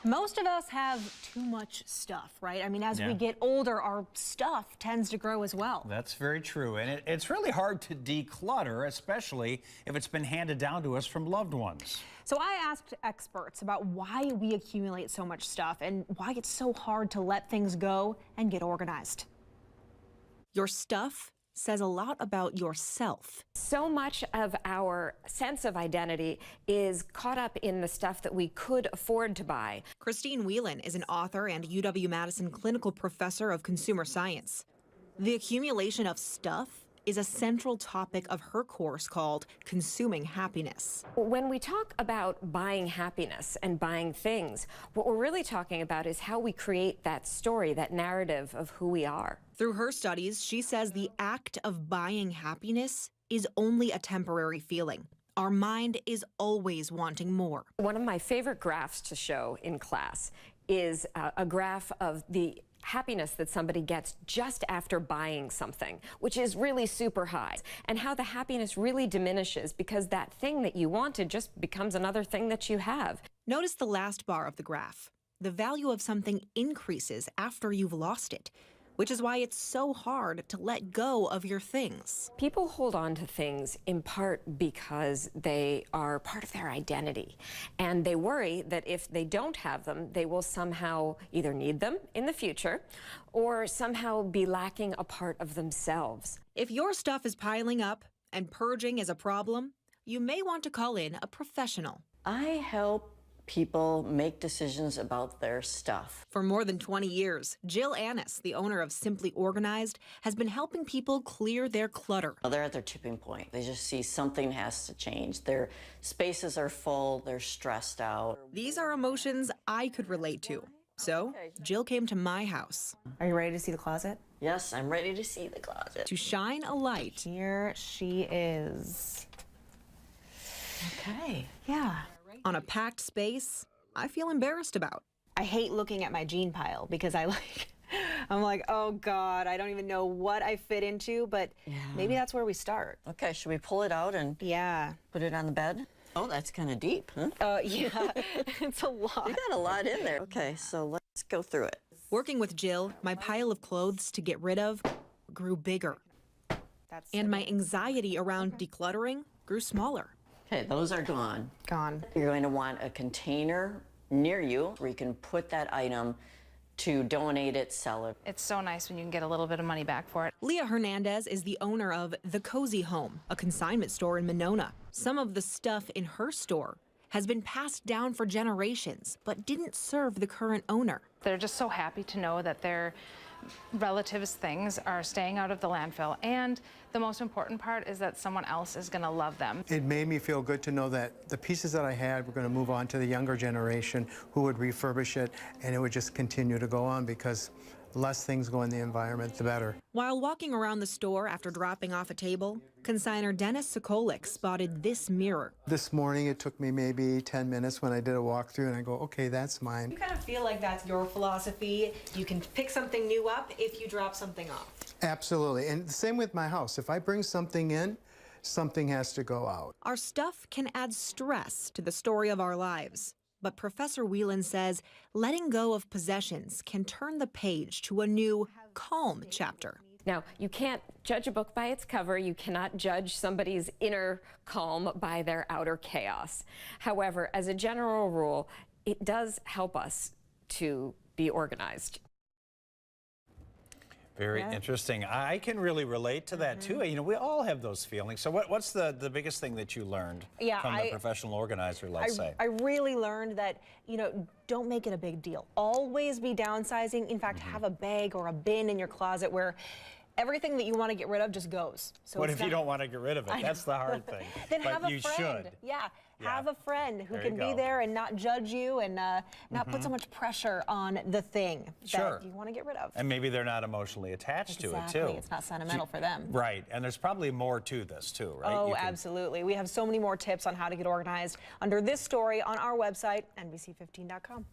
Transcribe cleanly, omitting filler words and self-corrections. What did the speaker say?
Most of us have too much stuff, right? I mean, as we get older, our stuff tends to grow as well. That's very true. And it's really hard to declutter, especially if it's been handed down to us from loved ones. So I asked experts about why we accumulate so much stuff and why it's so hard to let things go and get organized. Your stuff says a lot about yourself. So much of our sense of identity is caught up in the stuff that we could afford to buy. Christine Whelan is an author and UW-Madison clinical professor of consumer science. The accumulation of stuff is a central topic of her course called Consuming Happiness. When we talk about buying happiness and buying things, what we're really talking about is how we create that story, that narrative of who we are. Through her studies, she says the act of buying happiness is only a temporary feeling. Our mind is always wanting more. One of my favorite graphs to show in class is a graph of the happiness that somebody gets just after buying something, which is really super high, and how the happiness really diminishes because that thing that you wanted just becomes another thing that you have. Notice the last bar of the graph. The value of something increases after you've lost it, which is why it's so hard to let go of your things. People hold on to things in part because they are part of their identity, and they worry that if they don't have them, they will somehow either need them in the future or somehow be lacking a part of themselves. If your stuff is piling up and purging is a problem, you may want to call in a professional. I help people make decisions about their stuff. For more than 20 years, Jill Annis, the owner of Simply Organized, has been helping people clear their clutter. They're at their tipping point. They just see something has to change. Their spaces are full, they're stressed out. These are emotions I could relate to. So, Jill came to my house. Are you ready to see the closet? Yes, I'm ready to see the closet. To shine a light. Here she is. Okay. Yeah. On a packed space I feel embarrassed about. I hate looking at my jean pile because I'm like, oh God, I don't even know what I fit into, but maybe that's where we start. Okay, should we pull it out and put it on the bed? Oh, that's kind of deep, huh? Yeah, it's a lot. You got a lot in there. Okay, so let's go through it. Working with Jill, my pile of clothes to get rid of grew bigger. And my anxiety around decluttering grew smaller. Okay, those are gone. Gone. You're going to want a container near you where you can put that item to donate it, sell it. It's so nice when you can get a little bit of money back for it. Leah Hernandez is the owner of The Cozy Home, a consignment store in Monona. Some of the stuff in her store has been passed down for generations, but didn't serve the current owner. They're just so happy to know that their relatives' things are staying out of the landfill. And the most important part is that someone else is going to love them. It made me feel good to know that the pieces that I had were going to move on to the younger generation who would refurbish it, and it would just continue to go on because the less things go in the environment, the better. While walking around the store after dropping off a table, consignor Dennis Sokolik spotted this mirror. This morning it took me maybe 10 minutes when I did a walkthrough, and I go, okay, that's mine. You kind of feel like that's your philosophy. You can pick something new up if you drop something off. Absolutely, and the same with my house. If I bring something in, something has to go out. Our stuff can add stress to the story of our lives. But Professor Whelan says letting go of possessions can turn the page to a new, calm chapter. Now, you can't judge a book by its cover. You cannot judge somebody's inner calm by their outer chaos. However, as a general rule, it does help us to be organized. Very interesting. I can really relate to that too. You know, we all have those feelings. So what's the biggest thing that you learned from the professional organizer, let's say? I really learned that, you know, don't make it a big deal. Always be downsizing. In fact, have a bag or a bin in your closet where everything that you want to get rid of just goes. So what if you don't want to get rid of it? That's the hard thing. Then but have a you friend. should. Yeah. Have a friend who There can you be go. there and not judge you and not put so much pressure on the thing that you want to get rid of. And maybe they're not emotionally attached to it, too. Exactly. It's not sentimental for them. Right. And there's probably more to this, too, right? Oh, absolutely. We have so many more tips on how to get organized under this story on our website, NBC15.com.